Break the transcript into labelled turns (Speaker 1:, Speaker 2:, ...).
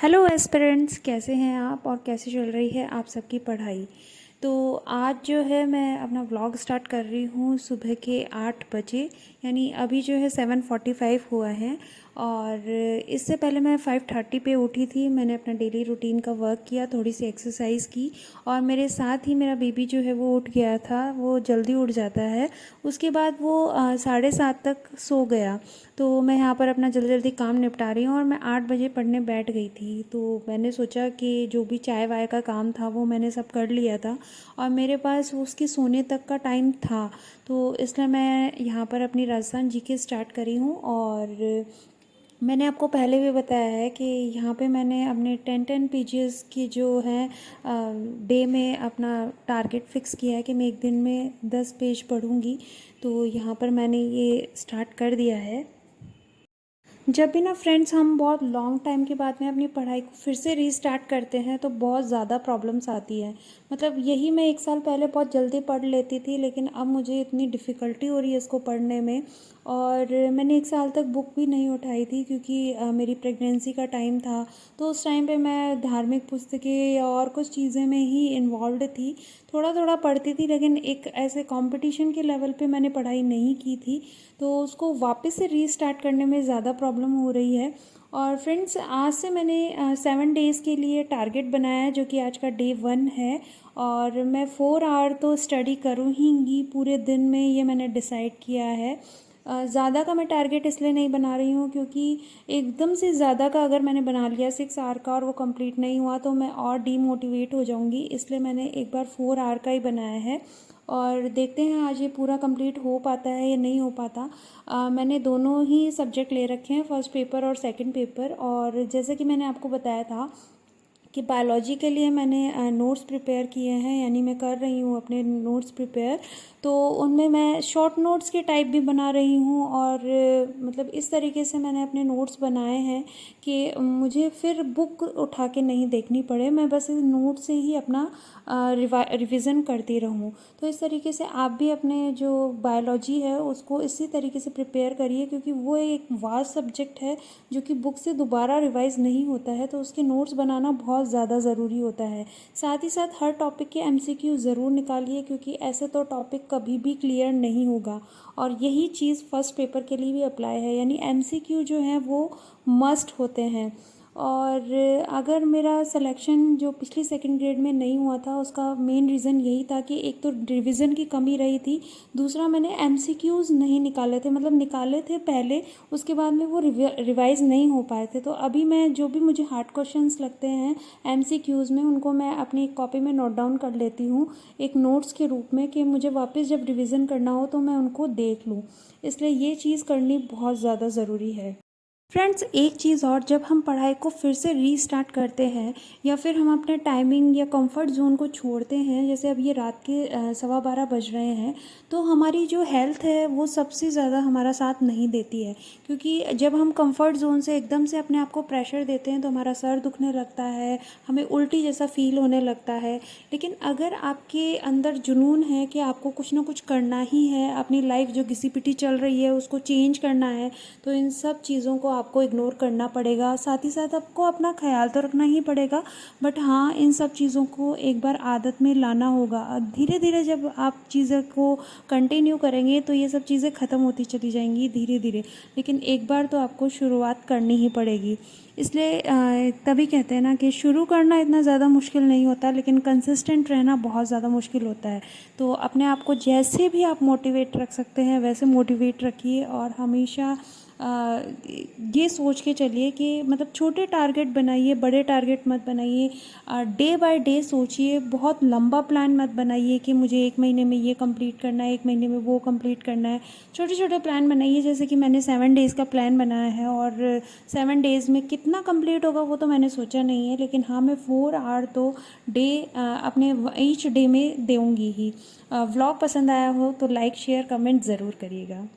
Speaker 1: Hello aspirants, कैसे हैं आप और कैसे चल रही है आप सबकी पढ़ाई। तो आज जो है मैं अपना व्लॉग स्टार्ट कर रही हूँ सुबह के 8 बजे, यानी अभी जो है 7:45 हुआ है। और इससे पहले मैं 5:30 पे उठी थी। मैंने अपना डेली रूटीन का वर्क किया, थोड़ी सी एक्सरसाइज की और मेरे साथ ही मेरा बेबी जो है वो उठ गया था। वो जल्दी उठ जाता है, उसके बाद वो 7:30 तक सो गया। तो मैं यहाँ पर अपना जल्दी जल्दी काम निपटा रही हूँ और मैं 8 बजे पढ़ने बैठ गई थी। तो मैंने सोचा कि जो भी चाय वाय का काम था वो मैंने सब कर लिया था और मेरे पास उसके सोने तक का टाइम था। तो इसलिए मैं यहाँ पर अपनी राजस्थान जीके स्टार्ट करी हूँ। और मैंने आपको पहले भी बताया है कि यहाँ पे मैंने अपने 10 पेजेस की जो है डे में अपना टारगेट फिक्स किया है कि मैं एक दिन में 10 पेज पढ़ूँगी। तो यहाँ पर मैंने ये स्टार्ट कर दिया है। जब भी ना फ्रेंड्स हम बहुत लॉन्ग टाइम के बाद में अपनी पढ़ाई को फिर से रीस्टार्ट करते हैं तो बहुत ज़्यादा प्रॉब्लम्स आती है। मतलब यही मैं 1 साल पहले बहुत जल्दी पढ़ लेती थी, लेकिन अब मुझे इतनी डिफ़िकल्टी हो रही है इसको पढ़ने में। और मैंने 1 साल तक बुक भी नहीं उठाई थी क्योंकि मेरी प्रेगनेंसी का टाइम था। तो उस टाइम पे मैं धार्मिक पुस्तकें या और कुछ चीज़ें में ही इन्वॉल्व थी। थोड़ा थोड़ा पढ़ती थी, लेकिन एक ऐसे कंपटीशन के लेवल पे मैंने पढ़ाई नहीं की थी। तो उसको वापस से रीस्टार्ट करने में ज़्यादा प्रॉब्लम हो रही है। और फ्रेंड्स, आज से मैंने 7 डेज़ के लिए टारगेट बनाया है, जो कि आज का डे 1 है। और मैं 4 आवर तो स्टडी करूँ ही पूरे दिन में, ये मैंने डिसाइड किया है। ज़्यादा का मैं टारगेट इसलिए नहीं बना रही हूँ क्योंकि एकदम से ज़्यादा का अगर मैंने बना लिया 6 आवर का और वो कंप्लीट नहीं हुआ तो मैं और डीमोटिवेट हो जाऊँगी। इसलिए मैंने एक बार 4 आवर का ही बनाया है और देखते हैं आज ये पूरा कंप्लीट हो पाता है या नहीं हो पाता। मैंने दोनों ही सब्जेक्ट ले रखे हैं, फर्स्ट पेपर और सेकंड पेपर। और जैसे कि मैंने आपको बताया था कि बायोलॉजी के लिए मैंने नोट्स प्रिपेयर किए हैं, यानी मैं कर रही हूँ अपने नोट्स प्रिपेयर। तो उनमें मैं शॉर्ट नोट्स के टाइप भी बना रही हूँ और मतलब इस तरीके से मैंने अपने नोट्स बनाए हैं कि मुझे फिर बुक उठा के नहीं देखनी पड़े, मैं बस इस नोट से ही अपना रिवीजन करती रहूँ। तो इस तरीके से आप भी अपने जो बायोलॉजी है उसको इसी तरीके से प्रिपेयर करिए, क्योंकि वो एक वास्ट सब्जेक्ट है जो कि बुक से दोबारा रिवाइज नहीं होता है। तो उसके नोट्स बनाना बहुत ज़्यादा ज़रूरी होता है। साथ ही साथ हर टॉपिक के एमसीक्यू ज़रूर निकालिए, क्योंकि ऐसे तो टॉपिक कभी भी क्लियर नहीं होगा। और यही चीज़ फर्स्ट पेपर के लिए भी अप्लाई है, यानी एमसीक्यू जो है वो मस्ट होते हैं। और अगर मेरा सिलेक्शन जो पिछली सेकंड ग्रेड में नहीं हुआ था उसका मेन रीज़न यही था कि एक तो रिवीजन की कमी रही थी, दूसरा मैंने एमसीक्यूज़ नहीं निकाले थे, मतलब निकाले थे पहले, उसके बाद में वो रिवाइज़ नहीं हो पाए थे। तो अभी मैं जो भी मुझे हार्ड क्वेश्चंस लगते हैं एमसीक्यूज़ में, उनको मैं अपनी कॉपी में नोट डाउन कर लेती हूँ एक नोट्स के रूप में, कि मुझे वापस जब रिवीजन करना हो तो मैं उनको देख लूँ। इसलिए ये चीज़ करनी बहुत ज़्यादा ज़रूरी है। फ्रेंड्स, एक चीज़ और, जब हम पढ़ाई को फिर से रीस्टार्ट करते हैं या फिर हम अपने टाइमिंग या कंफर्ट जोन को छोड़ते हैं, जैसे अब ये रात के 12:15 बज रहे हैं, तो हमारी जो हेल्थ है वो सबसे ज़्यादा हमारा साथ नहीं देती है। क्योंकि जब हम कंफर्ट जोन से एकदम से अपने आप को प्रेशर देते हैं तो हमारा सर दुखने लगता है, हमें उल्टी जैसा फील होने लगता है। लेकिन अगर आपके अंदर जुनून है कि आपको कुछ ना कुछ करना ही है, अपनी लाइफ जो घिसी पिटी चल रही है उसको चेंज करना है, तो इन सब चीज़ों को आपको इग्नोर करना पड़ेगा। साथ ही साथ आपको अपना ख्याल तो रखना ही पड़ेगा, बट हाँ, इन सब चीज़ों को एक बार आदत में लाना होगा। धीरे धीरे जब आप चीज़ों को कंटिन्यू करेंगे तो ये सब चीज़ें ख़त्म होती चली जाएंगी धीरे धीरे, लेकिन एक बार तो आपको शुरुआत करनी ही पड़ेगी। इसलिए तभी कहते हैं ना कि शुरू करना इतना ज़्यादा मुश्किल नहीं होता, लेकिन कंसिस्टेंट रहना बहुत ज़्यादा मुश्किल होता है। तो अपने आप को जैसे भी आप मोटिवेट रख सकते हैं वैसे मोटिवेट रखिए और हमेशा ये सोच के चलिए कि मतलब छोटे टारगेट बनाइए, बड़े टारगेट मत बनाइए। डे बाय डे सोचिए, बहुत लंबा प्लान मत बनाइए कि मुझे 1 महीने में ये कंप्लीट करना है, 1 महीने में वो कंप्लीट करना है। छोटे छोटे प्लान बनाइए, जैसे कि मैंने 7 डेज़ का प्लान बनाया है और 7 डेज़ में कितना कंप्लीट होगा वो तो मैंने सोचा नहीं है, लेकिन हाँ, मैं 4 आवर तो डे अपने ईच डे में दूँगी ही। व्लॉग पसंद आया हो तो लाइक शेयर कमेंट ज़रूर करिएगा।